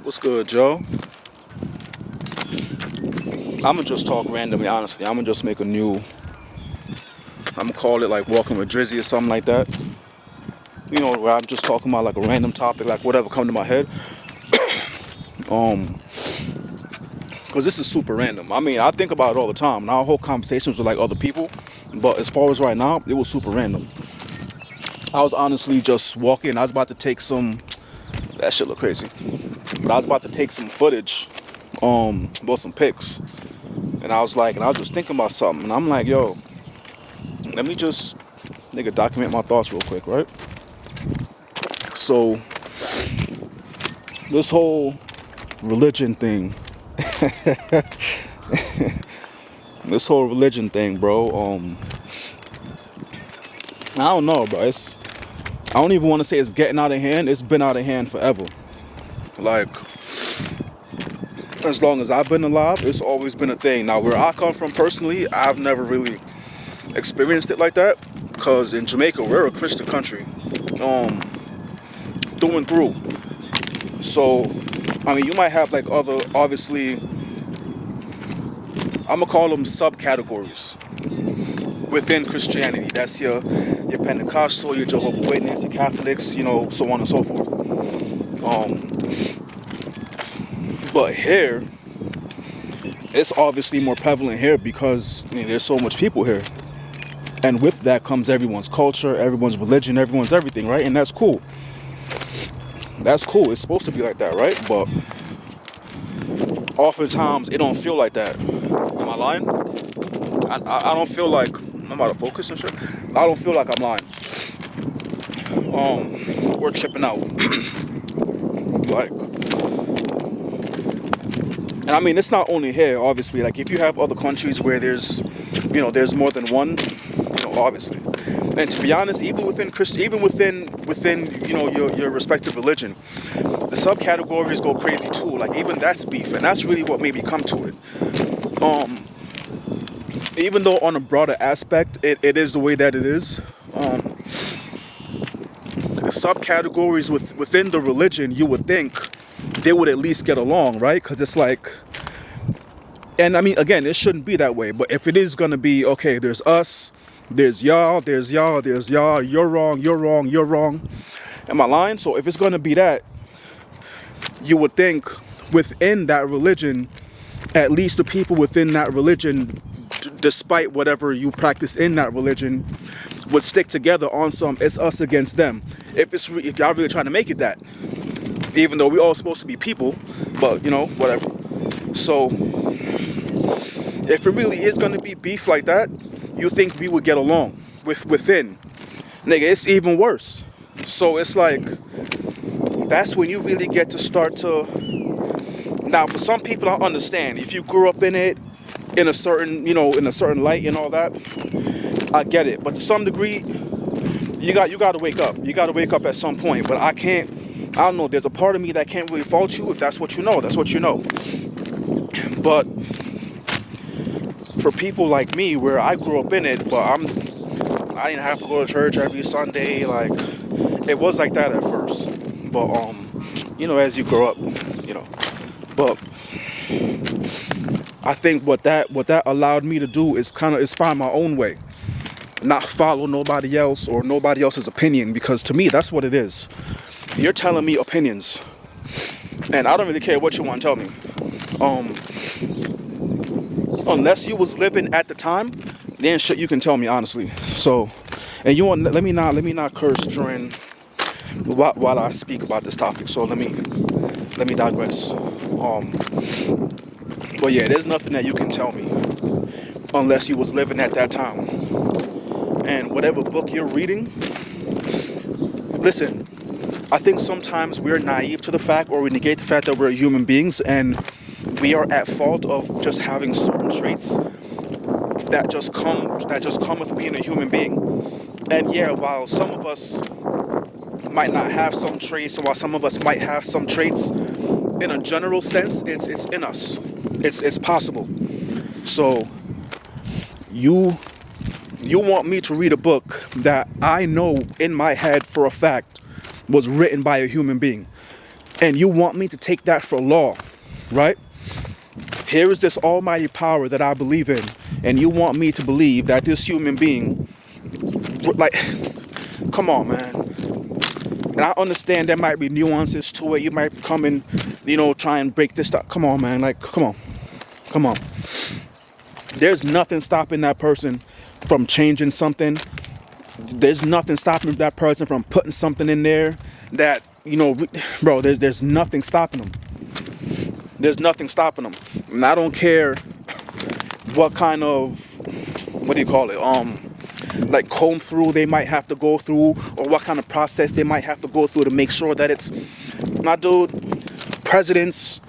What's good, Joe? I'ma just talk randomly, honestly. I'ma just make a new. I'ma call it like Walking with Drizzy or something like that. Where I'm just talking about like a random topic, like whatever come to my head. Um, cause this is super random. I mean, I think about it all the time, and our whole conversations with like other people. But as far as right now, it was super random. I was honestly just walking. I was about to take some. That shit look crazy. But I was about to take some footage, about some pics. And I was just thinking about something. And I'm like, yo, let me just, nigga, document my thoughts real quick, right? So, this whole religion thing, bro, I don't know, bro. I don't even want to say it's getting out of hand. It's been out of hand forever. Like, as long as I've been alive, it's always been a thing. Now, where I come from personally, I've never really experienced it like that. Because in Jamaica, we're a Christian country. Through and through. So, I mean, you might have like other, obviously, I'm gonna call them subcategories within Christianity. That's your Pentecostal, your Jehovah's Witness, your Catholics, so on and so forth. But here, it's obviously more prevalent here because there's so much people here. And with that comes everyone's culture, everyone's religion, everyone's everything, right? And that's cool. That's cool. It's supposed to be like that, right? But oftentimes it don't feel like that. Am I lying? I don't feel like I'm out of focus and shit. I don't feel like I'm lying. We're tripping out. Like, and I mean, it's not only here, obviously. Like, if you have other countries where there's more than one, obviously. And to be honest, even within your respective religion, the subcategories go crazy too. Like, even that's beef, and that's really what made me come to it. Even though on a broader aspect, it is the way that it is. The subcategories within the religion, you would think they would at least get along, right? Because it's like, and I mean, again, it shouldn't be that way. But if it is gonna be, okay, there's us, there's y'all, there's y'all, there's y'all, you're wrong, you're wrong, you're wrong. Am I lying? So if it's gonna be that, you would think within that religion, at least the people within that religion, despite whatever you practice in that religion, would stick together on some it's us against them. If y'all really trying to make it that, even though we all supposed to be people, but whatever. So if it really is gonna be beef like that, you think we would get along within? Nigga, it's even worse. So it's like, that's when you really get to start to. Now, for some people, I understand. If you grew up in it, in a certain light and all that, I get it. But to some degree, you got to wake up. You got to wake up at some point. But I don't know. There's a part of me that can't really fault you. If that's what you know, that's what you know. But for people like me, where I grew up in it, but I didn't have to go to church every Sunday. Like, it was like that at first. But as you grow up, But I think what that allowed me to do is find my own way, not follow nobody else or nobody else's opinion. Because to me, that's what it is. You're telling me opinions, and I don't really care what you want to tell me. Unless you was living at the time, then shit you can tell me honestly. So, and let me not curse during while I speak about this topic. So let me digress. But yeah, there's nothing that you can tell me unless you was living at that time. And whatever book you're reading, listen, I think sometimes we're naive to the fact, or we negate the fact that we're human beings, and we are at fault of just having certain traits that just come with being a human being. And yeah, while some of us might not have some traits, or while some of us might have some traits, in a general sense, it's in us. It's possible. So you want me to read a book that I know in my head for a fact was written by a human being. And you want me to take that for law, right? Here is this almighty power that I believe in, and you want me to believe that this human being, like, come on, man. And I understand there might be nuances to it. You might come and, try and break this stuff. Come on, man. Like, come on. There's nothing stopping that person from changing something. There's nothing stopping that person from putting something in there that, bro, there's nothing stopping them. There's nothing stopping them. And I don't care what kind of, like comb through they might have to go through, or what kind of process they might have to go through to make sure that it's, my dude, presidents,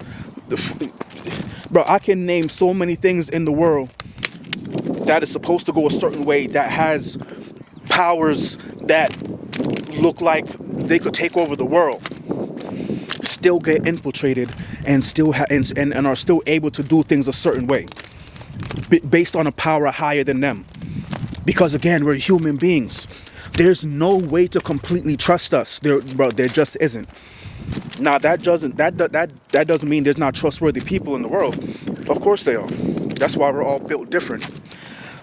bro, I can name so many things in the world that is supposed to go a certain way, that has powers that look like they could take over the world, still get infiltrated and still and are still able to do things a certain way based on a power higher than them. Because again, we're human beings. There's no way to completely trust us. There just isn't. Now that doesn't mean there's not trustworthy people in the world. Of course they are. That's why we're all built different.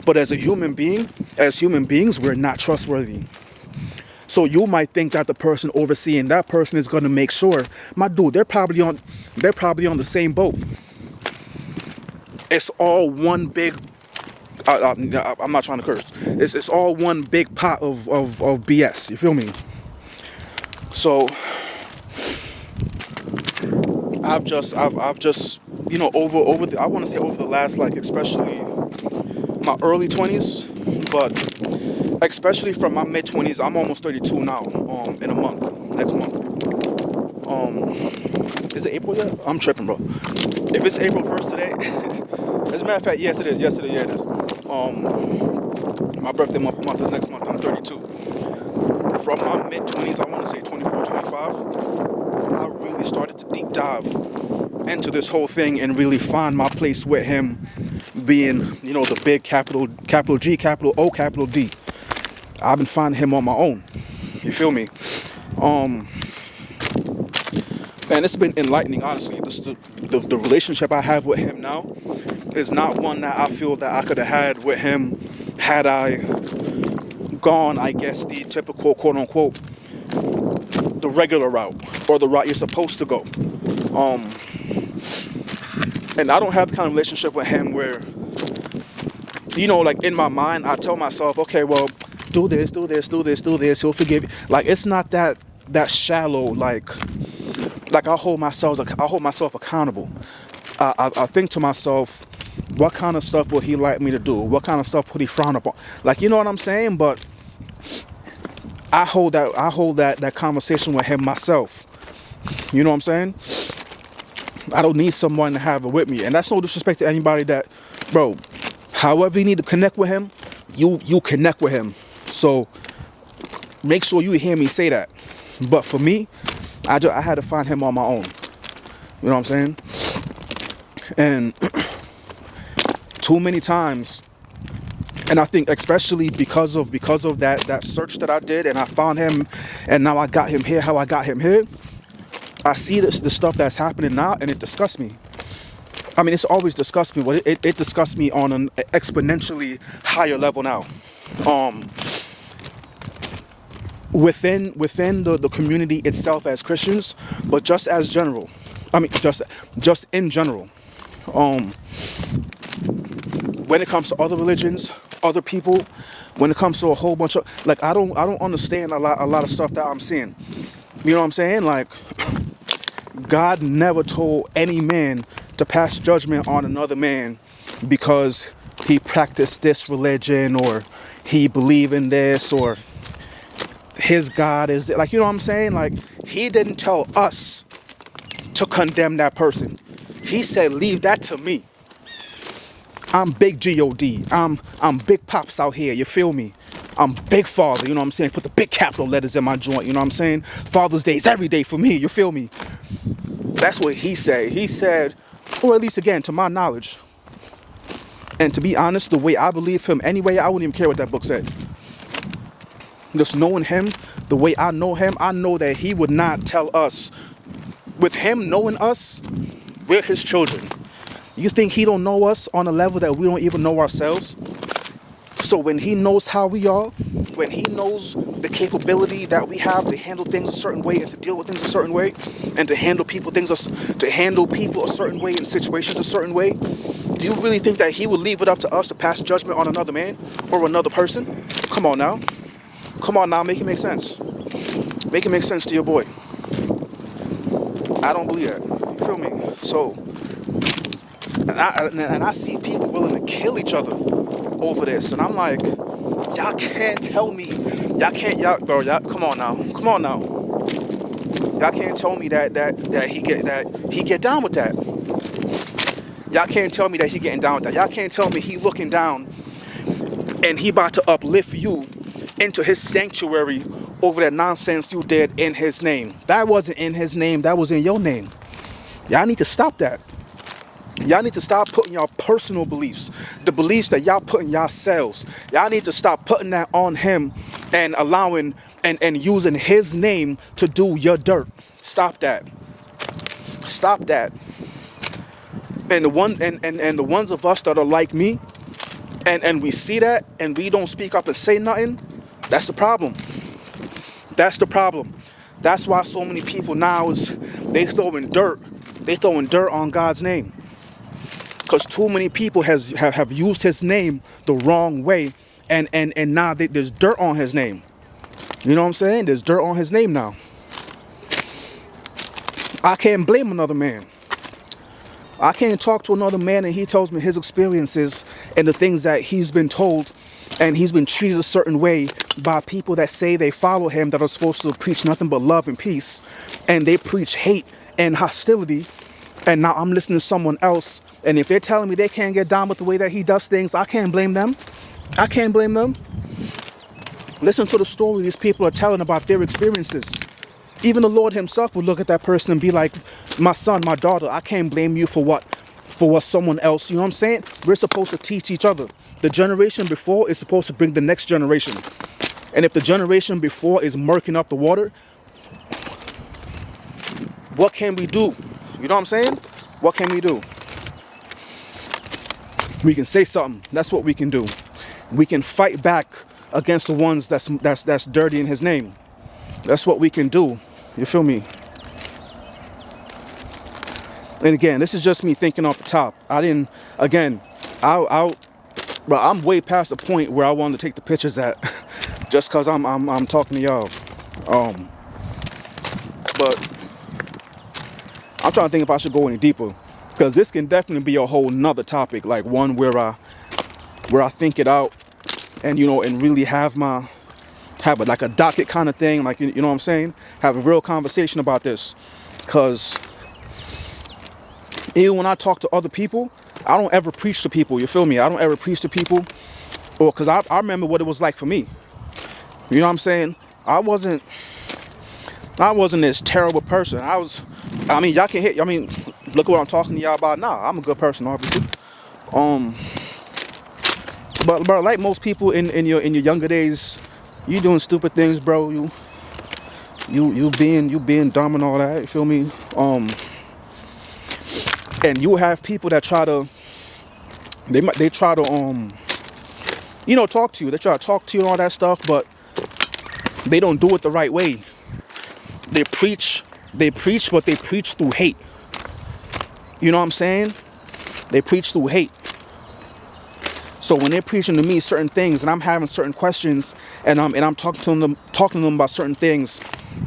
But as human beings, we're not trustworthy. So you might think that the person overseeing that person is going to make sure, my dude, they're probably on the same boat. It's all one big. I'm not trying to curse. It's all one big pot of BS. You feel me? So I've just I want to say over the last, like, especially my early 20s, but especially from my mid 20s, I'm almost 32 now. In a month, next month. Is it April yet? I'm tripping, bro. If it's April 1st today, as a matter of fact, yes it is. Yesterday, yeah, it is. My birthday month is next month. I'm 32. From my mid 20s, I want to say 24, 25, I really started to deep dive into this whole thing and really find my place with him being, the big capital G, capital O, capital D. I've been finding him on my own. You feel me? And it's been enlightening, honestly. The relationship I have with him now is not one that I feel that I could have had with him had I gone, I guess, the typical, quote unquote, the regular route, or the route you're supposed to go. And I don't have the kind of relationship with him where, like, in my mind, I tell myself, okay, well, do this, he'll forgive you. Like, it's not that shallow, like I hold myself accountable. I think to myself, what kind of stuff would he like me to do? What kind of stuff would he frown upon? Like, you know what I'm saying? But I hold that conversation with him myself. You know what I'm saying? I don't need someone to have it with me. And that's no disrespect to anybody that, bro, however you need to connect with him, you connect with him. So make sure you hear me say that. But for me, I had to find him on my own. You know what I'm saying? And too many times, and I think especially because of that search that I did, and I found him, and now I got him here, how I got him here, I see the stuff that's happening now, and it disgusts me. I mean, it's always disgusts me, but it disgusts me on an exponentially higher level now. Within the community itself as Christians, but just as general. I mean, just in general. When it comes to other religions, other people, when it comes to a whole bunch of, like, I don't understand a lot of stuff that I'm seeing. You know what I'm saying? Like, God never told any man to pass judgment on another man because he practiced this religion, or he believed in this, or his God is, like, you know what I'm saying? Like, he didn't tell us to condemn that person. He said, leave that to me. I'm big G-O-D. I'm big pops out here, you feel me? I'm big father, you know what I'm saying? Put the big capital letters in my joint, you know what I'm saying? Father's Day is every day for me, you feel me? That's what he said. He said, or at least, again, to my knowledge, and to be honest, the way I believe him anyway, I wouldn't even care what that book said. Just knowing him, the way I know him, I know that he would not tell us, with him knowing us, we're his children. You think he don't know us on a level that we don't even know ourselves? So when he knows how we are, when he knows the capability that we have to handle things a certain way and to deal with things a certain way, and to handle people a certain way in situations a certain way, do you really think that he would leave it up to us to pass judgment on another man or another person? Come on now. Come on now, make it make sense. Make it make sense to your boy. I don't believe that. You feel me? So, and I see people willing to kill each other over this, and I'm like, y'all can't tell me, y'all, come on now, y'all can't tell me that he get down with that. Y'all can't tell me that he getting down with that. Y'all can't tell me he looking down and he about to uplift you into his sanctuary over that nonsense you did in his name. That wasn't in his name, that was in your name. Y'all need to stop that. Y'all need to stop putting y'all personal beliefs, the beliefs that y'all put in yourselves. Y'all need to stop putting that on him and allowing and using his name to do your dirt. Stop that. Stop that. And the ones of us that are like me, and we see that and we don't speak up and say nothing, that's the problem. That's the problem. That's why so many people now they throwing dirt on God's name. Because too many people have used his name the wrong way, and now there's dirt on his name. You know what I'm saying? There's dirt on his name now. I can't blame another man. I can't talk to another man and he tells me his experiences and the things that he's been told, and he's been treated a certain way by people that say they follow him, that are supposed to preach nothing but love and peace, and they preach hate and hostility. And now I'm listening to someone else, and if they're telling me they can't get down with the way that he does things, I can't blame them. I can't blame them. Listen to the story these people are telling about their experiences. Even the Lord himself would look at that person and be like, my son, my daughter, I can't blame you for what someone else, you know what I'm saying? We're supposed to teach each other. The generation before is supposed to bring the next generation. And if the generation before is murking up the water, what can we do? You know what I'm saying? What can we do? We can say something. That's what we can do. We can fight back against the ones that's dirty in his name. That's what we can do. You feel me? And again, this is just me thinking off the top. I'm way past the point where I wanted to take the pictures at, just because I'm talking to y'all. But I'm trying to think if I should go any deeper, because this can definitely be a whole nother topic, like one where I think it out, and and really have like a docket kind of thing, like you know what I'm saying? Have a real conversation about this, because even when I talk to other people, I don't ever preach to people. You feel me? I don't ever preach to people, or because I remember what it was like for me. You know what I'm saying? I wasn't this terrible person. Y'all can hit. Look at what I'm talking to y'all about now. I'm a good person, obviously. But like most people in your younger days, you doing stupid things, bro. You being dumb and all that. You feel me? And you have people that try to talk to you. They try to talk to you and all that stuff, but they don't do it the right way. They preach, but they preach through hate. You know what I'm saying? They preach through hate. So when they're preaching to me certain things, and I'm having certain questions, and I'm talking to them about certain things,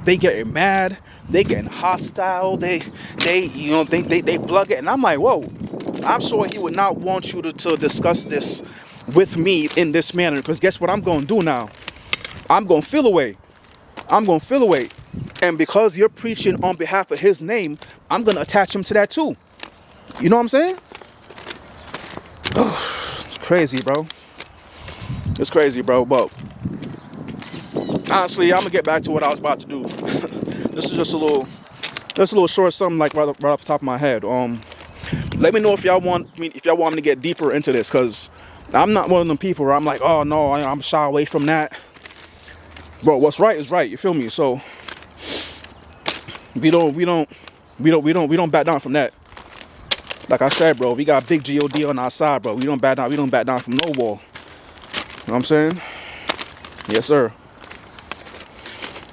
they getting mad, they getting hostile, they plug it, and I'm like, whoa, I'm sure he would not want you to discuss this with me in this manner, because guess what I'm going to do now? I'm going to feel away. And because you're preaching on behalf of his name, I'm going to attach him to that too. You know what I'm saying? It's crazy, bro. It's crazy, bro. But honestly, I'm going to get back to what I was about to do. This is just a little short something, like right off the top of my head. Let me know if y'all want me to get deeper into this, because I'm not one of them people where I'm like, oh no, I'm shy away from that. Bro, what's right is right. You feel me? So we don't back down from that. Like I said, bro, we got big God on our side, bro. We don't back down. We don't back down from no wall. You know what I'm saying? Yes, sir.